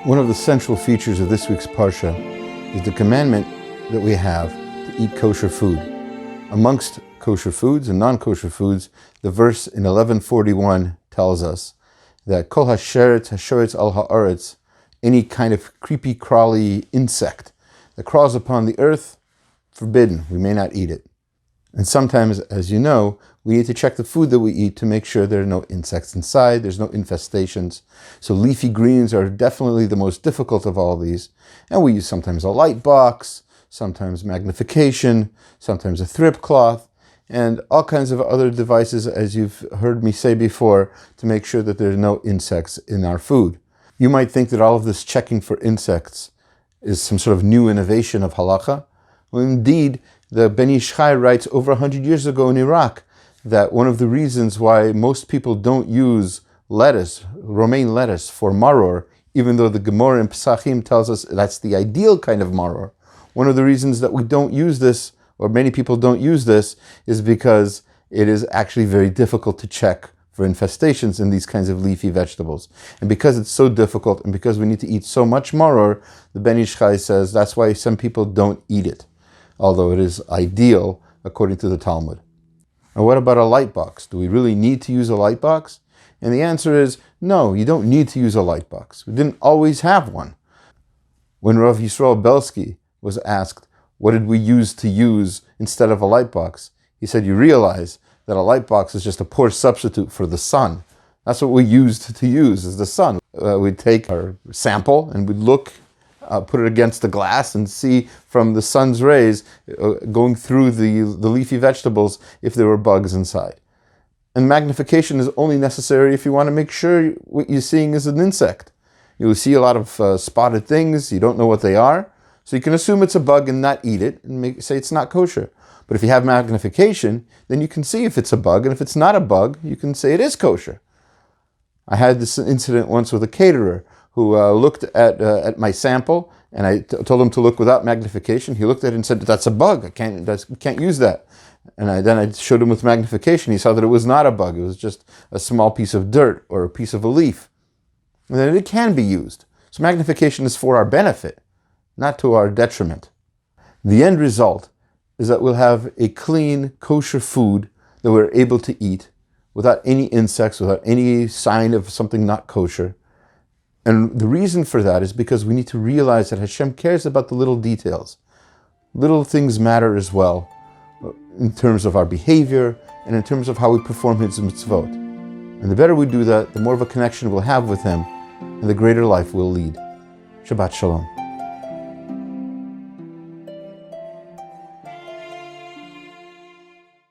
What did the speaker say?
One of the central features of this week's Parsha is the commandment that we have to eat kosher food. Amongst kosher foods and non-kosher foods, the verse in 1141 tells us that Kol hashoretz al haaretz, any kind of creepy, crawly insect that crawls upon the earth, forbidden, we may not eat it. And sometimes, as you know, we need to check the food that we eat to make sure there are no insects inside, there's no infestations. So leafy greens are definitely the most difficult of all these. And we use sometimes a light box, sometimes magnification, sometimes a thrip cloth, and all kinds of other devices, as you've heard me say before, to make sure that there are no insects in our food. You might think that all of this checking for insects is some sort of new innovation of halacha. Well, indeed, the Ben Ish Chai writes over 100 years ago in Iraq that one of the reasons why most people don't use lettuce, romaine lettuce, for maror, even though the Gemara in Pesachim tells us that's the ideal kind of maror, one of the reasons that we don't use this, or many people don't use this, is because it is actually very difficult to check for infestations in these kinds of leafy vegetables. And because it's so difficult, and because we need to eat so much maror, the Ben Ish Chai says that's why some people don't eat it, although it is ideal according to the Talmud. Now, what about a light box? Do we really need to use a light box? And the answer is no, you don't need to use a light box. We didn't always have one. When Rav Yisrael Belsky was asked, what did we use instead of a light box? He said, you realize that a light box is just a poor substitute for the sun. That's what we used to use, is the sun. We'd take our sample and we'd look, put it against the glass and see from the sun's rays going through the leafy vegetables if there were bugs inside. And magnification is only necessary if you want to make sure what you're seeing is an insect. You'll see a lot of spotted things, you don't know what they are, so you can assume it's a bug and not eat it and say it's not kosher. But if you have magnification, then you can see if it's a bug, and if it's not a bug, you can say it is kosher. I had this incident once with a caterer who looked at my sample, and I told him to look without magnification. He looked at it and said, that's a bug, I can't use that. And then I showed him with magnification. He saw that it was not a bug, it was just a small piece of dirt or a piece of a leaf. And then it can be used. So magnification is for our benefit, not to our detriment. The end result is that we'll have a clean, kosher food that we're able to eat without any insects, without any sign of something not kosher. And the reason for that is because we need to realize that Hashem cares about the little details. Little things matter as well, in terms of our behavior and in terms of how we perform His mitzvot. And the better we do that, the more of a connection we'll have with Him, and the greater life we'll lead. Shabbat Shalom.